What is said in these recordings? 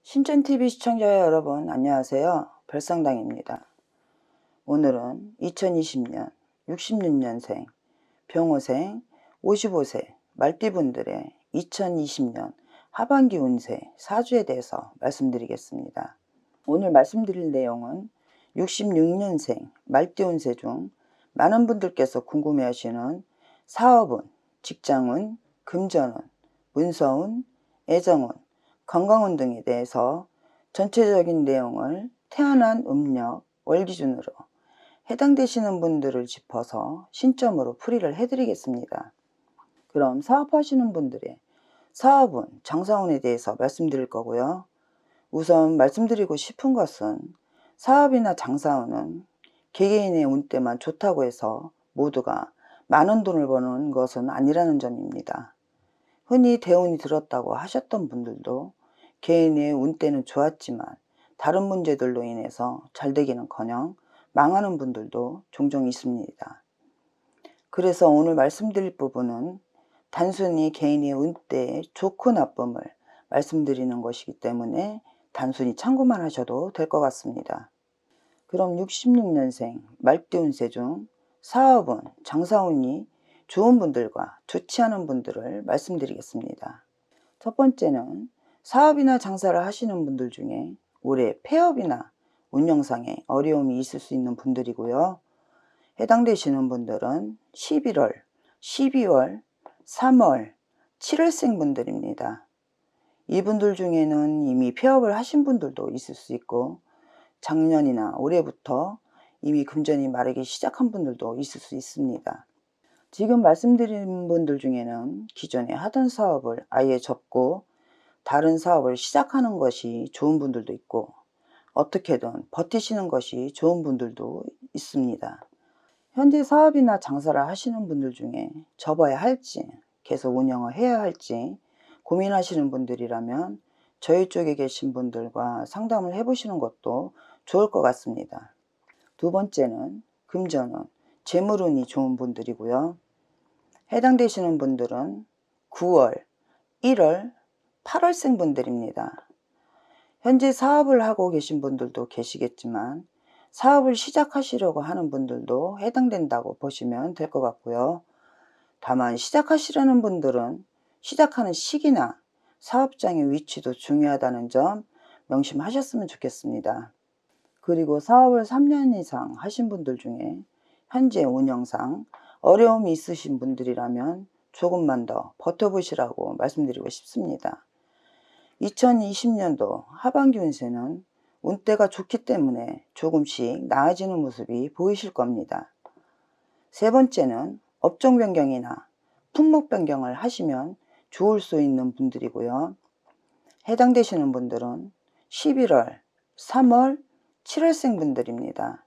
신천TV 시청자 여러분 안녕하세요. 별상당입니다. 오늘은 2020년 66년생 병호생 55세 말띠분들의 2020년 하반기 운세 사주에 대해서 말씀드리겠습니다. 오늘 말씀드릴 내용은 66년생 말띠 운세 중 많은 분들께서 궁금해하시는 사업운, 직장운, 금전운, 문서운, 애정운, 건강운 등에 대해서 전체적인 내용을 태어난 음력, 월 기준으로 해당되시는 분들을 짚어서 신점으로 풀이를 해드리겠습니다. 그럼 사업하시는 분들의 사업운, 장사운에 대해서 말씀드릴 거고요. 우선 말씀드리고 싶은 것은 사업이나 장사운은 개개인의 운때만 좋다고 해서 모두가 많은 돈을 버는 것은 아니라는 점입니다. 흔히 대운이 들었다고 하셨던 분들도 개인의 운때는 좋았지만 다른 문제들로 인해서 잘되기는커녕 망하는 분들도 종종 있습니다. 그래서 오늘 말씀드릴 부분은 단순히 개인의 운때의 좋고 나쁨을 말씀드리는 것이기 때문에 단순히 참고만 하셔도 될 것 같습니다. 그럼 66년생 말띠 운세 중 사업운, 장사운이 좋은 분들과 좋지 않은 분들을 말씀드리겠습니다. 첫 번째는 사업이나 장사를 하시는 분들 중에 올해 폐업이나 운영상에 어려움이 있을 수 있는 분들이고요. 해당되시는 분들은 11월, 12월, 3월, 7월생 분들입니다. 이분들 중에는 이미 폐업을 하신 분들도 있을 수 있고 작년이나 올해부터 이미 금전이 마르기 시작한 분들도 있을 수 있습니다. 지금 말씀드린 분들 중에는 기존에 하던 사업을 아예 접고 다른 사업을 시작하는 것이 좋은 분들도 있고 어떻게든 버티시는 것이 좋은 분들도 있습니다. 현재 사업이나 장사를 하시는 분들 중에 접어야 할지 계속 운영을 해야 할지 고민하시는 분들이라면 저희 쪽에 계신 분들과 상담을 해보시는 것도 좋을 것 같습니다. 두 번째는 금전운, 재물운이 좋은 분들이고요. 해당되시는 분들은 9월, 1월, 8월생 분들입니다. 현재 사업을 하고 계신 분들도 계시겠지만 사업을 시작하시려고 하는 분들도 해당된다고 보시면 될 것 같고요. 다만 시작하시려는 분들은 시작하는 시기나 사업장의 위치도 중요하다는 점 명심하셨으면 좋겠습니다. 그리고 사업을 3년 이상 하신 분들 중에 현재 운영상 어려움이 있으신 분들이라면 조금만 더 버텨보시라고 말씀드리고 싶습니다. 2020년도 하반기 운세는 운때가 좋기 때문에 조금씩 나아지는 모습이 보이실 겁니다. 세 번째는 업종 변경이나 품목 변경을 하시면 좋을 수 있는 분들이고요. 해당되시는 분들은 11월, 3월, 7월생 분들입니다.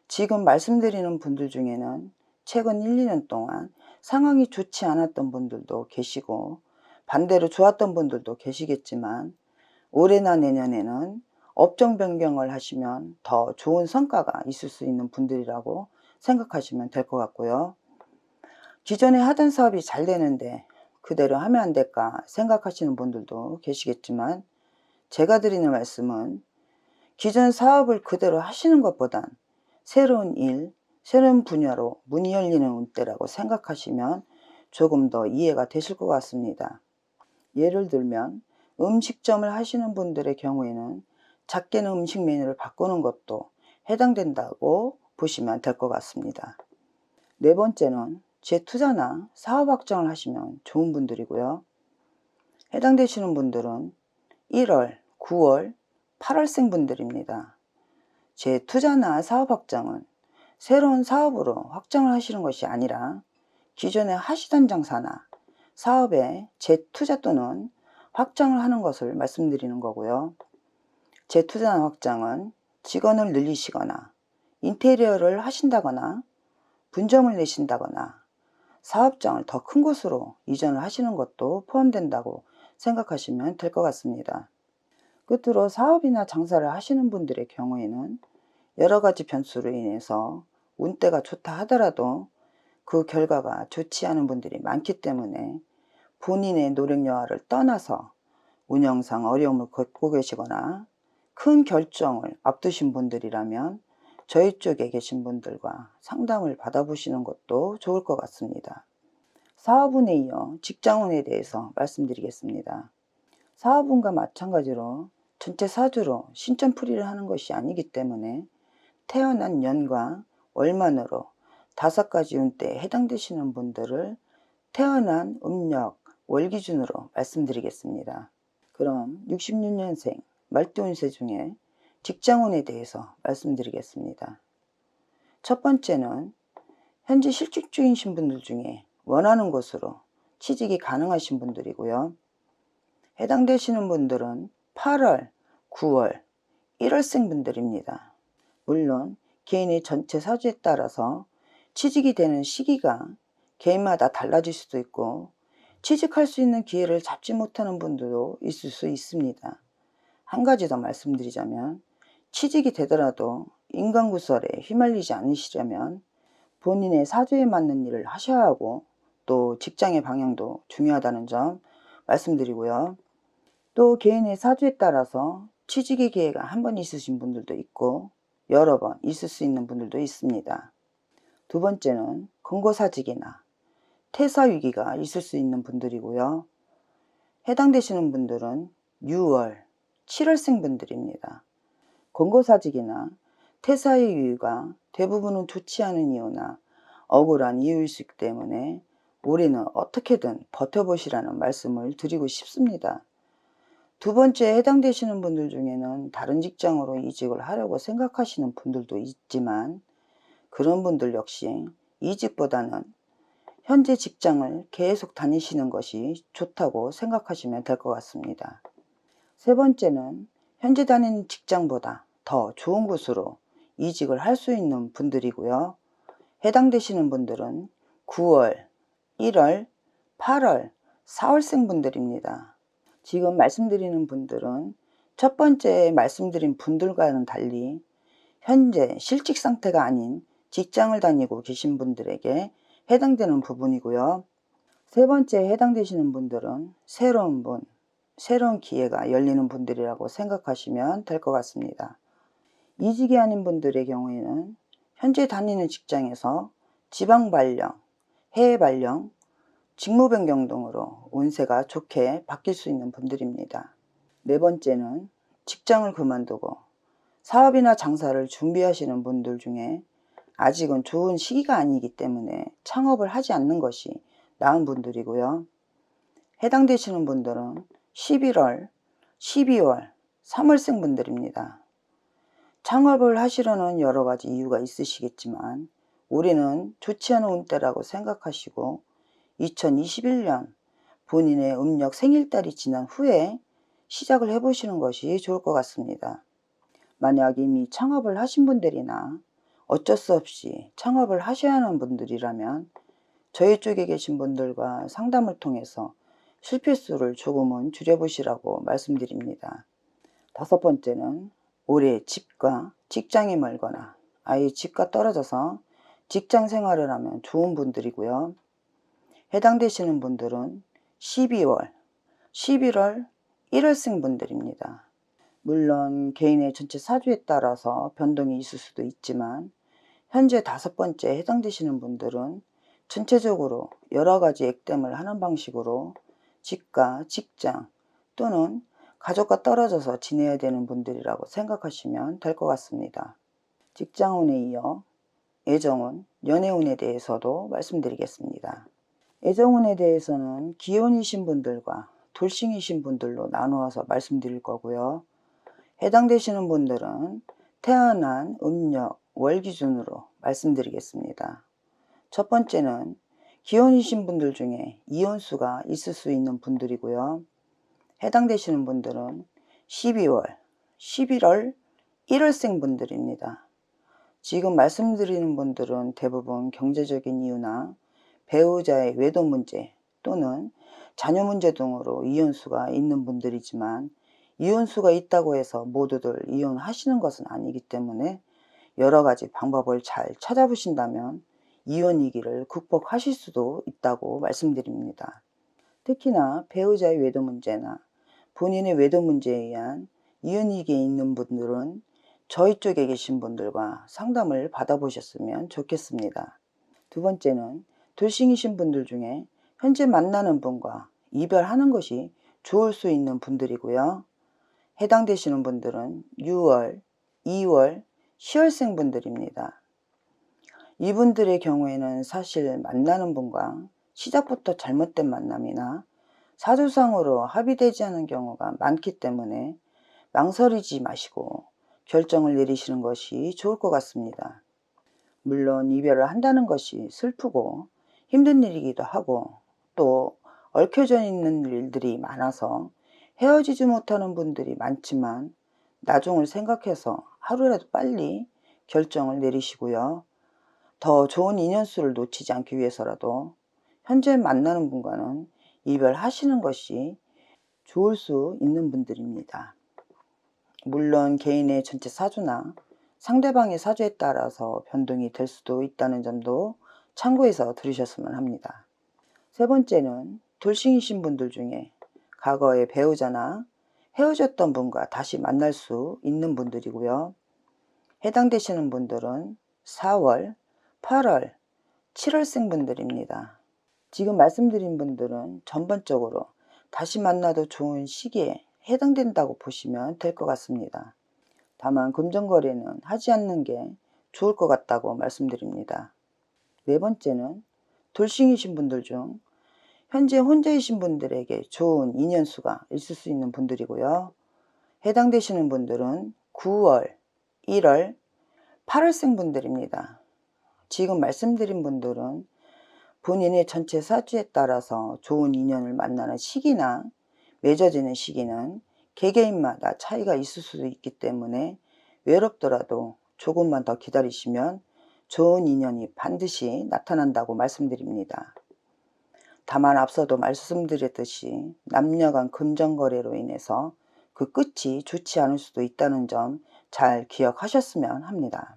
지금 말씀드리는 분들 중에는 최근 1, 2년 동안 상황이 좋지 않았던 분들도 계시고 반대로 좋았던 분들도 계시겠지만 올해나 내년에는 업종 변경을 하시면 더 좋은 성과가 있을 수 있는 분들이라고 생각하시면 될 것 같고요. 기존에 하던 사업이 잘 되는데 그대로 하면 안 될까 생각하시는 분들도 계시겠지만 제가 드리는 말씀은 기존 사업을 그대로 하시는 것보단 새로운 일, 새로운 분야로 문이 열리는 운때라고 생각하시면 조금 더 이해가 되실 것 같습니다. 예를 들면 음식점을 하시는 분들의 경우에는 작게는 음식 메뉴를 바꾸는 것도 해당된다고 보시면 될 것 같습니다. 네 번째는 재투자나 사업 확장을 하시면 좋은 분들이고요. 해당되시는 분들은 1월, 9월, 8월생 분들입니다. 재투자나 사업 확장은 새로운 사업으로 확장을 하시는 것이 아니라 기존에 하시던 장사나 사업에 재투자 또는 확장을 하는 것을 말씀드리는 거고요. 재투자나 확장은 직원을 늘리시거나 인테리어를 하신다거나 분점을 내신다거나 사업장을 더 큰 곳으로 이전을 하시는 것도 포함된다고 생각하시면 될 것 같습니다. 끝으로 사업이나 장사를 하시는 분들의 경우에는 여러 가지 변수로 인해서 운때가 좋다 하더라도 그 결과가 좋지 않은 분들이 많기 때문에 본인의 노력 여하를 떠나서 운영상 어려움을 겪고 계시거나 큰 결정을 앞두신 분들이라면 저희 쪽에 계신 분들과 상담을 받아보시는 것도 좋을 것 같습니다. 사업운에 이어 직장운에 대해서 말씀드리겠습니다. 사업운과 마찬가지로 전체 사주로 신점풀이를 하는 것이 아니기 때문에 태어난 년과 월만으로 5가지 운대에 해당되시는 분들을 태어난 음력 월 기준으로 말씀드리겠습니다. 그럼 66년생 말띠운세 중에 직장운에 대해서 말씀드리겠습니다. 첫 번째는 현재 실직 중이신 분들 중에 원하는 곳으로 취직이 가능하신 분들이고요. 해당되시는 분들은 8월, 9월, 1월생 분들입니다. 물론 개인의 전체 사주에 따라서 취직이 되는 시기가 개인마다 달라질 수도 있고 취직할 수 있는 기회를 잡지 못하는 분들도 있을 수 있습니다. 한 가지 더 말씀드리자면 취직이 되더라도 인간구설에 휘말리지 않으시려면 본인의 사주에 맞는 일을 하셔야 하고 또 직장의 방향도 중요하다는 점 말씀드리고요. 또 개인의 사주에 따라서 취직의 기회가 한 번 있으신 분들도 있고 여러 번 있을 수 있는 분들도 있습니다. 두 번째는 금고사직이나 퇴사위기가 있을 수 있는 분들이고요. 해당되시는 분들은 6월, 7월생 분들입니다. 금고사직이나 퇴사의 이유가 대부분은 좋지 않은 이유나 억울한 이유일 수 있기 때문에 올해는 어떻게든 버텨보시라는 말씀을 드리고 싶습니다. 두 번째 해당되시는 분들 중에는 다른 직장으로 이직을 하려고 생각하시는 분들도 있지만 그런 분들 역시 이직보다는 현재 직장을 계속 다니시는 것이 좋다고 생각하시면 될 것 같습니다. 세 번째는 현재 다니는 직장보다 더 좋은 곳으로 이직을 할 수 있는 분들이고요. 해당되시는 분들은 9월, 1월, 8월, 4월생 분들입니다. 지금 말씀드리는 분들은 첫 번째 말씀드린 분들과는 달리 현재 실직 상태가 아닌 직장을 다니고 계신 분들에게 해당되는 부분이고요. 세 번째 해당되시는 분들은 새로운 분, 새로운 기회가 열리는 분들이라고 생각하시면 될 것 같습니다. 이직이 아닌 분들의 경우에는 현재 다니는 직장에서 지방 발령, 해외 발령, 직무 변경 등으로 운세가 좋게 바뀔 수 있는 분들입니다. 네 번째는 직장을 그만두고 사업이나 장사를 준비하시는 분들 중에 아직은 좋은 시기가 아니기 때문에 창업을 하지 않는 것이 나은 분들이고요. 해당되시는 분들은 11월, 12월, 3월생 분들입니다. 창업을 하시려는 여러 가지 이유가 있으시겠지만 올해는 좋지 않은 운때라고 생각하시고 2021년 본인의 음력 생일달이 지난 후에 시작을 해보시는 것이 좋을 것 같습니다. 만약 이미 창업을 하신 분들이나 어쩔 수 없이 창업을 하셔야 하는 분들이라면 저희 쪽에 계신 분들과 상담을 통해서 실패수를 조금은 줄여보시라고 말씀드립니다. 다섯 번째는 올해 집과 직장이 멀거나 아예 집과 떨어져서 직장 생활을 하면 좋은 분들이고요. 해당되시는 분들은 12월, 11월, 1월생 분들입니다. 물론 개인의 전체 사주에 따라서 변동이 있을 수도 있지만 현재 다섯 번째 해당되시는 분들은 전체적으로 여러 가지 액땜을 하는 방식으로 집과 직장 또는 가족과 떨어져서 지내야 되는 분들이라고 생각하시면 될 것 같습니다. 직장운에 이어 애정운, 연애운에 대해서도 말씀드리겠습니다. 애정운에 대해서는 기혼이신 분들과 돌싱이신 분들로 나누어서 말씀드릴 거고요. 해당되시는 분들은 태어난 음력, 월 기준으로 말씀드리겠습니다. 첫 번째는 기혼이신 분들 중에 이혼수가 있을 수 있는 분들이고요. 해당되시는 분들은 12월, 11월, 1월생 분들입니다. 지금 말씀드리는 분들은 대부분 경제적인 이유나 배우자의 외도 문제 또는 자녀 문제 등으로 이혼수가 있는 분들이지만 이혼수가 있다고 해서 모두들 이혼하시는 것은 아니기 때문에 여러 가지 방법을 잘 찾아보신다면 이혼 위기를 극복하실 수도 있다고 말씀드립니다. 특히나 배우자의 외도 문제나 본인의 외도 문제에 의한 이혼위기에 있는 분들은 저희 쪽에 계신 분들과 상담을 받아보셨으면 좋겠습니다. 두 번째는 돌싱이신 분들 중에 현재 만나는 분과 이별하는 것이 좋을 수 있는 분들이고요. 해당되시는 분들은 6월, 2월, 10월생 분들입니다. 이분들의 경우에는 사실 만나는 분과 시작부터 잘못된 만남이나 사주상으로 합의되지 않은 경우가 많기 때문에 망설이지 마시고 결정을 내리시는 것이 좋을 것 같습니다. 물론 이별을 한다는 것이 슬프고 힘든 일이기도 하고 또 얽혀져 있는 일들이 많아서 헤어지지 못하는 분들이 많지만 나중을 생각해서 하루라도 빨리 결정을 내리시고요. 더 좋은 인연수를 놓치지 않기 위해서라도 현재 만나는 분과는 이별하시는 것이 좋을 수 있는 분들입니다. 물론 개인의 전체 사주나 상대방의 사주에 따라서 변동이 될 수도 있다는 점도 참고해서 들으셨으면 합니다. 세 번째는 돌싱이신 분들 중에 과거의 배우자나 헤어졌던 분과 다시 만날 수 있는 분들이고요. 해당되시는 분들은 4월, 8월, 7월생 분들입니다. 지금 말씀드린 분들은 전반적으로 다시 만나도 좋은 시기에 해당된다고 보시면 될 것 같습니다. 다만 금전거래는 하지 않는 게 좋을 것 같다고 말씀드립니다. 네 번째는 돌싱이신 분들 중 현재 혼자이신 분들에게 좋은 인연수가 있을 수 있는 분들이고요. 해당되시는 분들은 9월, 1월, 8월생 분들입니다. 지금 말씀드린 분들은 본인의 전체 사주에 따라서 좋은 인연을 만나는 시기나 맺어지는 시기는 개개인마다 차이가 있을 수도 있기 때문에 외롭더라도 조금만 더 기다리시면 좋은 인연이 반드시 나타난다고 말씀드립니다. 다만 앞서도 말씀드렸듯이 남녀간 금전거래로 인해서 그 끝이 좋지 않을 수도 있다는 점 잘 기억하셨으면 합니다.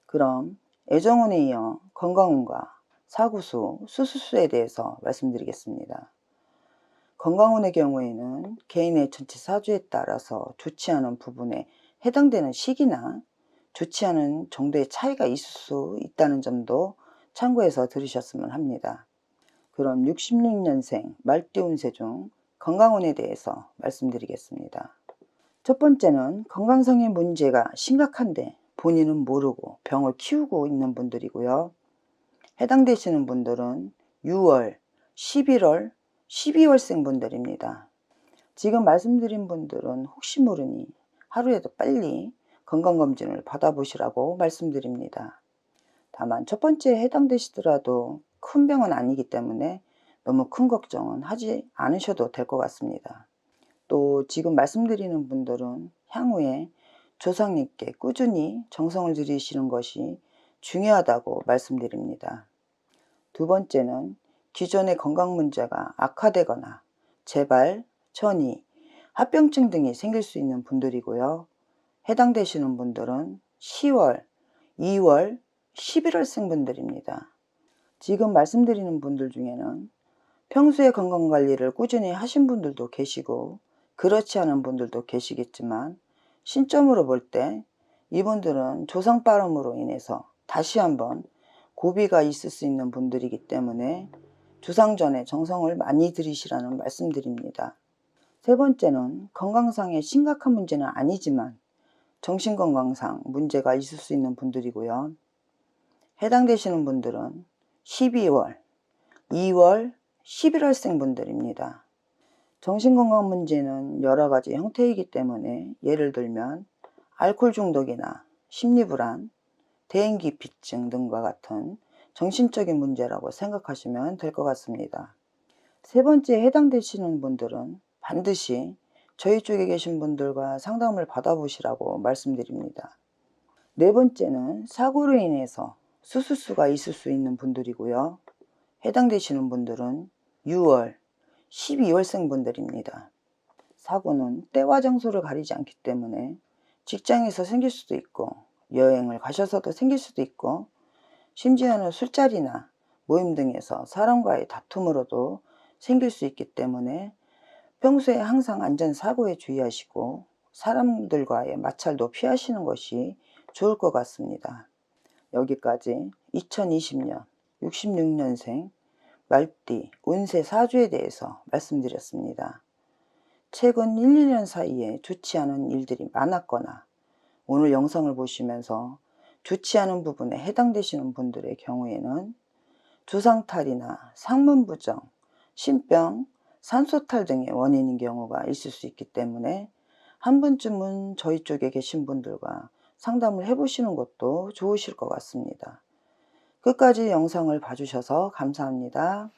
그럼 애정운에 이어 건강운과 사구수, 수수수에 대해서 말씀드리겠습니다. 건강운의 경우에는 개인의 전체 사주에 따라서 좋지 않은 부분에 해당되는 시기나 좋지 않은 정도의 차이가 있을 수 있다는 점도 참고해서 들으셨으면 합니다. 그럼 66년생 말띠운세 중 건강운에 대해서 말씀드리겠습니다. 첫 번째는 건강상의 문제가 심각한데 본인은 모르고 병을 키우고 있는 분들이고요. 해당되시는 분들은 6월, 11월, 12월생 분들입니다. 지금 말씀드린 분들은 혹시 모르니 하루에도 빨리 건강검진을 받아보시라고 말씀드립니다. 다만 첫 번째에 해당되시더라도 큰 병은 아니기 때문에 너무 큰 걱정은 하지 않으셔도 될 것 같습니다. 또 지금 말씀드리는 분들은 향후에 조상님께 꾸준히 정성을 들이시는 것이 중요하다고 말씀드립니다. 두 번째는 기존의 건강 문제가 악화되거나 재발, 천이, 합병증 등이 생길 수 있는 분들이고요. 해당되시는 분들은 10월, 2월, 11월생 분들입니다. 지금 말씀드리는 분들 중에는 평소에 건강관리를 꾸준히 하신 분들도 계시고 그렇지 않은 분들도 계시겠지만 신점으로 볼 때 이분들은 조상 빠름으로 인해서 다시 한번 고비가 있을 수 있는 분들이기 때문에 주상전에 정성을 많이 들이시라는 말씀드립니다. 세 번째는 건강상의 심각한 문제는 아니지만 정신건강상 문제가 있을 수 있는 분들이고요. 해당되시는 분들은 12월, 2월, 11월생 분들입니다. 정신건강 문제는 여러 가지 형태이기 때문에 예를 들면 알코올 중독이나 심리불안, 대인기피증 등과 같은 정신적인 문제라고 생각하시면 될 것 같습니다. 세 번째 해당되시는 분들은 반드시 저희 쪽에 계신 분들과 상담을 받아보시라고 말씀드립니다. 네 번째는 사고로 인해서 수술수가 있을 수 있는 분들이고요. 해당되시는 분들은 6월, 12월생 분들입니다. 사고는 때와 장소를 가리지 않기 때문에 직장에서 생길 수도 있고 여행을 가셔서도 생길 수도 있고 심지어는 술자리나 모임 등에서 사람과의 다툼으로도 생길 수 있기 때문에 평소에 항상 안전사고에 주의하시고 사람들과의 마찰도 피하시는 것이 좋을 것 같습니다. 여기까지 2020년 66년생 말띠 운세 사주에 대해서 말씀드렸습니다. 최근 1, 2년 사이에 좋지 않은 일들이 많았거나 오늘 영상을 보시면서 좋지 않은 부분에 해당되시는 분들의 경우에는 조상탈이나 상문부정, 신병, 산소탈 등의 원인인 경우가 있을 수 있기 때문에 한 번쯤은 저희 쪽에 계신 분들과 상담을 해보시는 것도 좋으실 것 같습니다. 끝까지 영상을 봐주셔서 감사합니다.